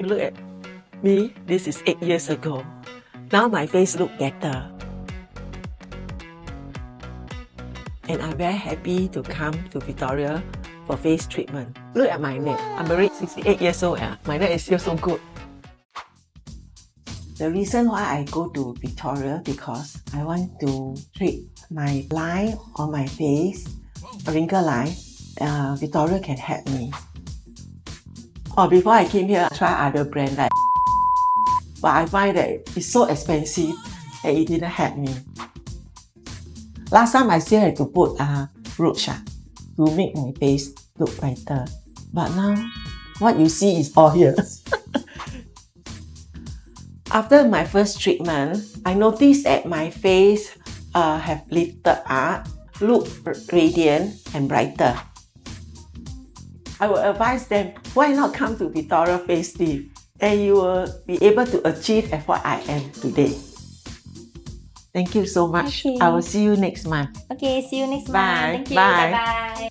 You look at me, this is 8 years ago. Now my face look better. And I'm very happy to come to Victoria for face treatment. Look at my neck. I'm already 68 years old. My neck is still so good. The reason why I go to Victoria because I want to treat my line on my face, wrinkle line. Victoria can help me. Before I came here, I tried other brands like but I find that it's so expensive that it didn't help me. Last time I still had to put rouge to make my face look brighter. But now, what you see is all here. After my first treatment, I noticed that my face have lifted up, look radiant and brighter. I would advise them, why not come to Victoria Facelift and you will be able to achieve as what I am today. Thank you so much. Okay. I will see you next month. Okay, see you next Bye. month. Thank you. Bye. Bye-bye.